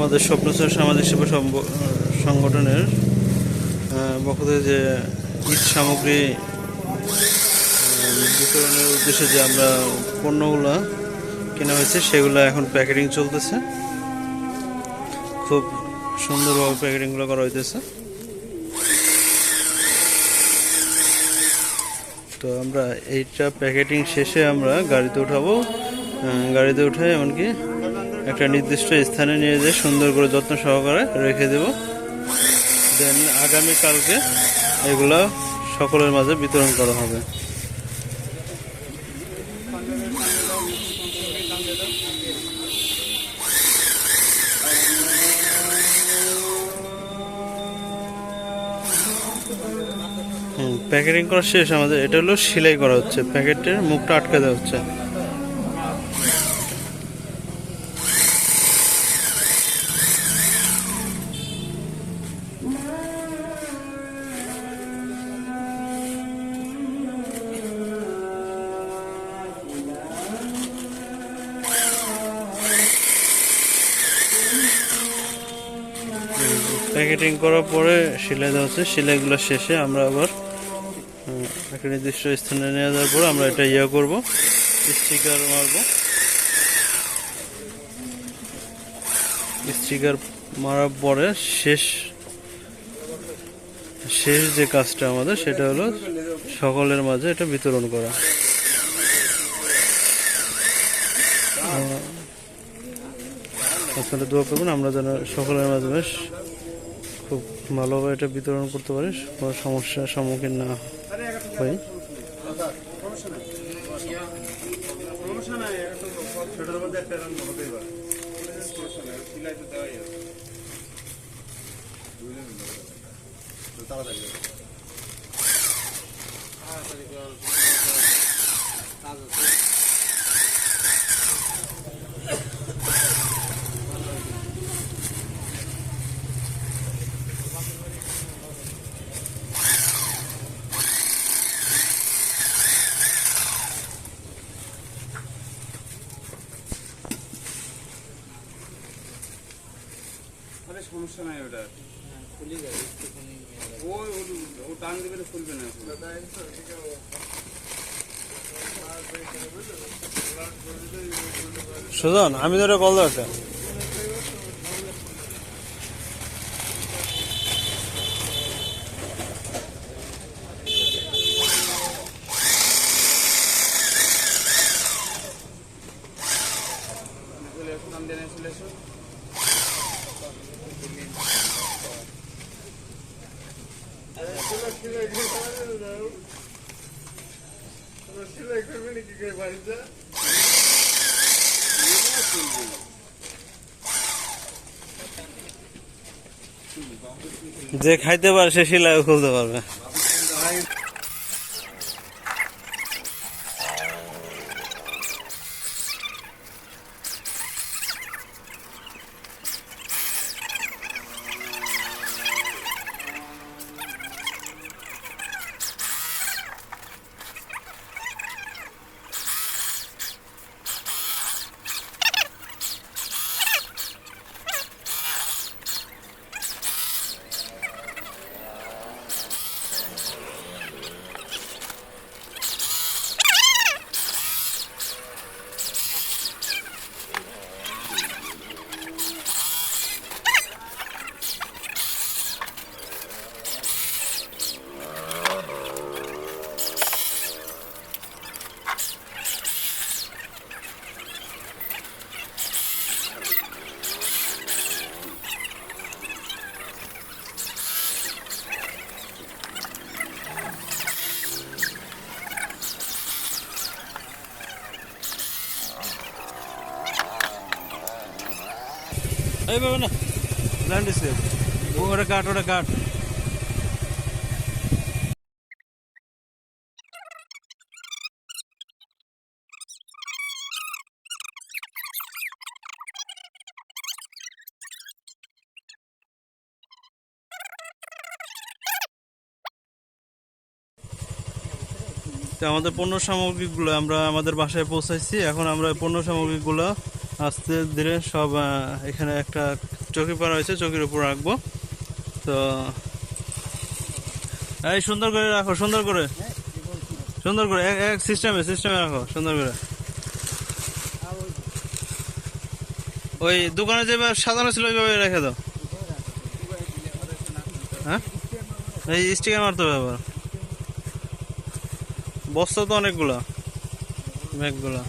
আমাদের স্বপ্নচর সামাজিক সেবা সংগঠনের পক্ষ থেকে যে ঈদ সামগ্রী বিতরণের উদ্দেশ্যে যে আমরা পণ্যগুলো কেনা হয়েছে সেগুলো এখন প্যাকেটিং চলতেছে। খুব সুন্দরভাবে প্যাকেটিংগুলো করা হইতেছে। তো আমরা এইটা প্যাকেটিং শেষে আমরা গাড়িতে উঠাবো। গাড়িতে উঠে এমনকি একটা নির্দিষ্ট স্থানে নিয়ে যেয়ে সুন্দর করে যত্ন সহকারে রেখে দেব। দেন আগামীকালকে এগুলো সকলের মাঝে বিতরণ করা হবে। প্যাকেটিং করা শেষ আমাদের। এটা হলো সেলাই করা হচ্ছে, প্যাকেটের মুখটা আটকে দেওয়া হচ্ছে। প্যাকেটিং করার পরে সেলাই দেওয়া হচ্ছে। সেলাইগুলো শেষে আমরা আবার একটা নির্দিষ্ট স্থানে নিয়ে যাওয়ার পর আমরা এটা করব, স্টিকার মারবো। স্টিকার মারার পরে শেষ যে কাজটা আমাদের সেটা হলো সকলের মাঝে এটা বিতরণ করা। আপনারা দোয়া করবেন আমরা যেন সকলের মাঝে খুব ভালোভাবে এটা বিতরণ করতে পারি, কোনো সমস্যার সম্মুখীন না হই। সমস্যা নাই, ওটা খুলে যাবে। ও টান দিবে তো খুলবে না। সুজন, আমি তো কল দরকার। যে খাইতে পারে সে সেলাই খুলতে পারবে। এইভাবে না ল্যান্ডস্কেপ, ওটা কাট, ওটা কাট। তো আমাদের পণ্য সামগ্রীগুলো আমরা আমাদের বাসায় পৌঁছাইছি। এখন আমরা পণ্য সামগ্রীগুলো আস্তে ধীরে সব এখানে একটা চৌকি পাড়া হয়েছে, চৌকির উপর রাখবো। তো এই সুন্দর করে রাখো, সুন্দর করে, সুন্দর করে এক এক সিস্টেমে সিস্টেমে রাখো সুন্দর করে। ওই দোকানে যেভাবে সাজানো ছিল ওইভাবে রেখে দাও। হ্যাঁ, এই স্টিকার মারতে হবে আবার। বস্তা তো অনেকগুলা, ব্যাগগুলা।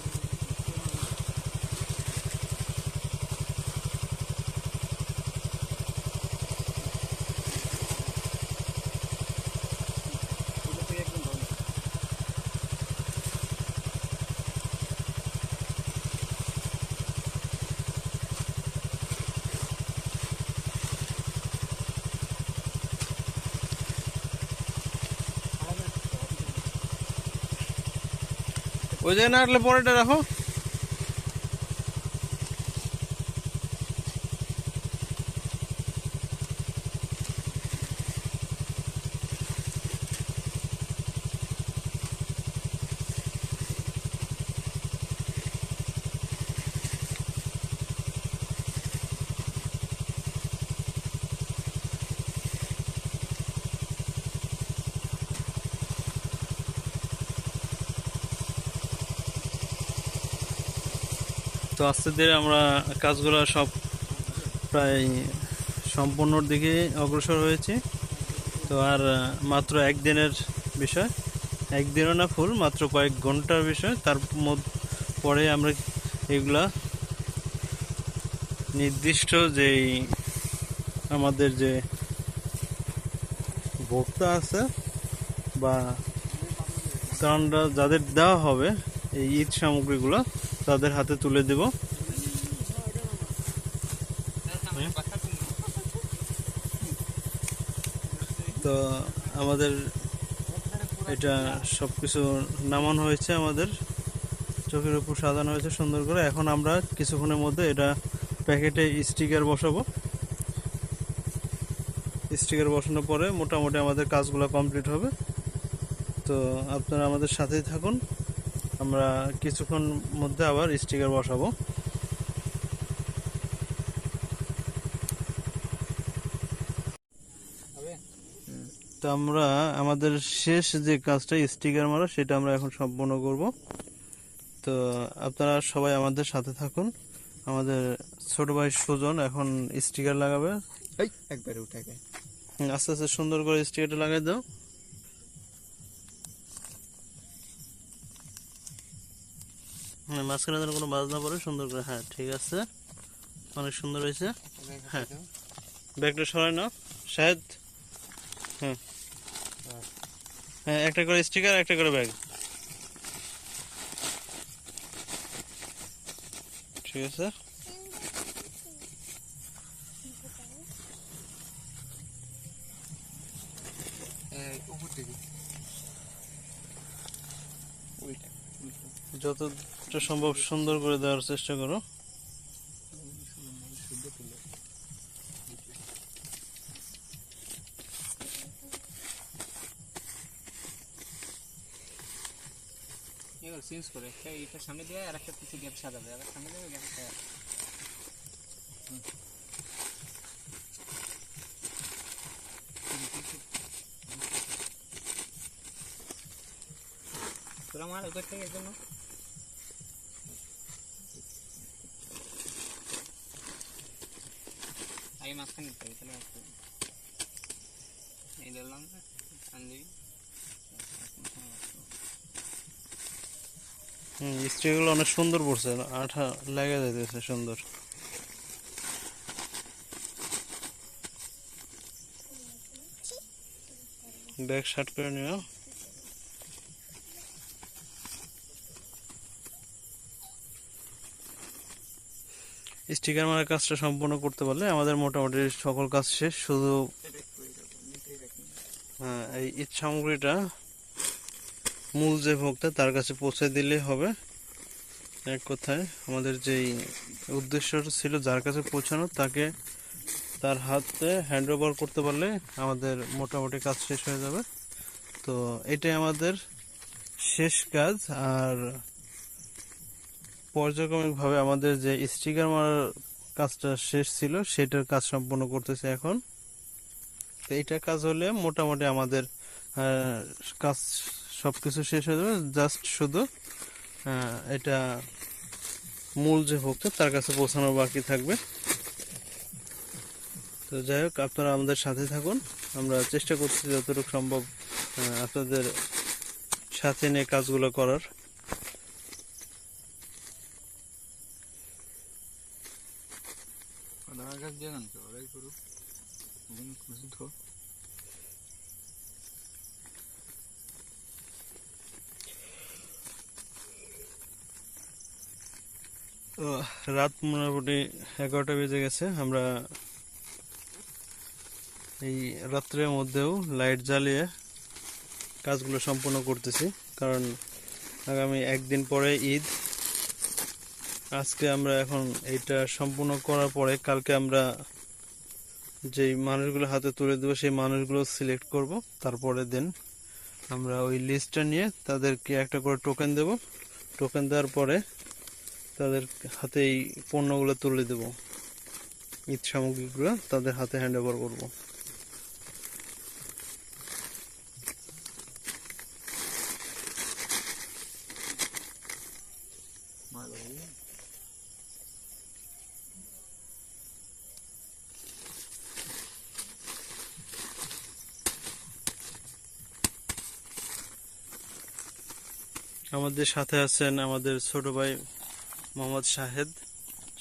ওই জায়গায় না রাখলে পরেটা রাখো। তো আস্তে ধীরে আমরা কাজগুলো সব প্রায় সম্পূর্ণর দিকে অগ্রসর হয়েছি। তো আর মাত্র একদিনের বিষয়, একদিনও না ফুল, মাত্র কয়েক ঘন্টার বিষয়। তার পরে আমরা এগুলা নির্দিষ্ট যেই আমাদের যে ভোক্তা আছে বা ত্রাণটা যাদের দেওয়া হবে এই ঈদ সামগ্রীগুলো, তাদের হাতে তুলে দেব। তো আমাদের এটা সবকিছু নামানো হয়েছে, আমাদের চোখের উপর সাজানো হয়েছে সুন্দর করে। এখন আমরা কিছুক্ষণের মধ্যে এটা প্যাকেটে স্টিকার বসাবো। স্টিকার বসানোর পরে মোটামুটি আমাদের কাজগুলো কমপ্লিট হবে। তো আপনারা আমাদের সাথেই থাকুন, আমরা কিছুক্ষণ মধ্যে আবার স্টিকার বসাবো। তো আমরা আমাদের শেষ যে কাজটা স্টিকার মারা, সেটা আমরা এখন সম্পূর্ণ করব। তো আপনারা সবাই আমাদের সাথে থাকুন। আমাদের ছোট ভাই সুজন এখন স্টিকার লাগাবে। একবারে উঠে গে আস্তে আস্তে সুন্দর করে স্টিকারটা লাগাই দাও। হ্যাঁ, মাঝখানে যেন কোনো বাজ না পড়ে, সুন্দর করে। হ্যাঁ, ঠিক আছে, অনেক সুন্দর হয়েছে। হ্যাঁ, ব্যাগটা সরাই নাও শাহেদ। হ্যাঁ হ্যাঁ, একটা করে স্টিকার, একটা করে ব্যাগ। ঠিক আছে। যতটা সম্ভব সুন্দর করে দেওয়ার চেষ্টা করো। চেঞ্জ করে একটা সামনে দিয়ে আর একটা পিছে গ্যাপ সাজাবে, আর সামনে দিয়ে গ্যাপ তোরা আমার ওই থেকে এর জন্য আগে মাঝখানে নিতে হবে, তাহলে এই ধরলাম আনবি। স্টিকগুলো অনেক সুন্দর পড়ছে, আঠা লেগে যাইতেছে সুন্দর। ব্যাগ শার্ট করে নিও। স্টিকার মারার কাজটা সম্পূর্ণ করতে পারলে আমাদের মোটামুটি সকল কাজ শেষ। শুধু এই ঈদ সামগ্রীটা মূল যে ভোক্তা তার কাছে পৌঁছে দিলে হবে। এক কথায় আমাদের যেই উদ্দেশ্য ছিল যার কাছে পৌঁছানো, তাকে তার হাতে হ্যান্ড ওভার করতে পারলে আমাদের মোটামুটি কাজ শেষ হয়ে যাবে। তো এটাই আমাদের শেষ কাজ। আর পর্যায়ক্রমিকভাবে আমাদের যে স্টিকার মারার কাজটা শেষ ছিল সেটার কাজ সম্পূর্ণ করতেছে এখন। তো এইটার কাজ হলে মোটামুটি আমাদের কাজ সবকিছু শেষ হয়ে যাবে, জাস্ট শুধু এটা মূল যে ভোক্তা তার কাছে পৌঁছানো বাকি থাকবে। তো যাই হোক, আপনারা আমাদের সাথে থাকুন, আমরা চেষ্টা করছি যতটুকু সম্ভব আপনাদের সাথে নিয়ে কাজগুলো করার। রাত মোটামুটি 11টা বেজে গেছে। আমরা এই রাত্রের মধ্যেও লাইট জ্বালিয়ে কাজগুলো সম্পূর্ণ করতেছি, কারণ আগামী একদিন পরে ঈদ। আজকে আমরা এখন এইটা সম্পূর্ণ করার পরে কালকে আমরা যেই মানুষগুলো হাতে তুলে দেবো সেই মানুষগুলো সিলেক্ট করব। তারপরে দিন আমরা ওই লিস্টটা নিয়ে তাদেরকে একটা করে টোকেন দেব। টোকেন দেওয়ার পরে তাদের হাতে এই পণ্যগুলো তুলে দেব, ঈদ সামগ্রীগুলো তাদের হাতে হ্যান্ড ওভার করবো। আমাদের সাথে আছেন আমাদের ছোট ভাই মোহাম্মদ শাহেদ।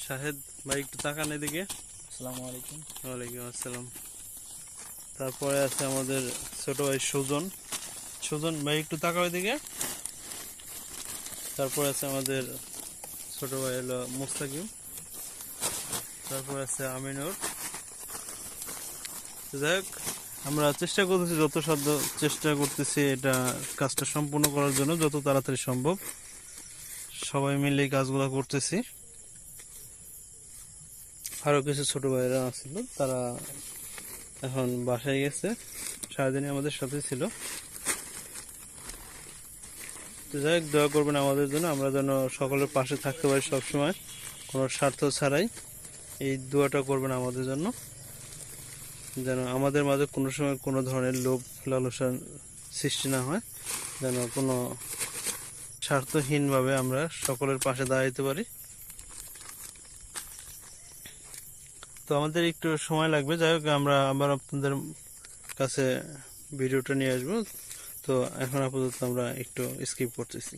শাহেদ ভাই একটু তাকান এদিকে। আসসালামু আলাইকুম। ওয়ালাইকুম আসসালাম। তারপরে আছে আমাদের ছোট ভাই সুজন। সুজন ভাই একটু তাকাও এদিকে। তারপরে আছে আমাদের ছোট ভাই হলো মুস্তাকিম। তারপর আছে আমিনুর। যাই হোক, আমরা চেষ্টা করতেছি, যত সাধ্য চেষ্টা করতেছি এটা কাজটা সম্পূর্ণ করার জন্য যত তাড়াতাড়ি সম্ভব। সবাই মিলে এই কাজগুলো করতেছি। আরো কিছু ছোট ভাইরা আছিল, তারা এখন বাসায় গেছে, সারাদিনই আমাদের সাথে ছিল। তো যাই হোক, দোয়া করবেন আমাদের জন্য, আমরা যেন সকলের পাশে থাকতে পারি সবসময়, কোনো স্বার্থ ছাড়াই। এই দোয়াটা করবেন আমাদের জন্য, যেন আমাদের মাঝে কোনো সময় কোনো ধরনের লোভ লালসা সৃষ্টি না হয়, যেন কোনো স্বার্থহীনভাবে আমরা সকলের পাশে দাঁড়াইতে পারি। তো আমাদের একটু সময় লাগবে। যাই হোক, আমরা আবার আপনাদের কাছে ভিডিওটা নিয়ে আসবো। তো এখন আপাতত আমরা একটু স্কিপ করতেছি।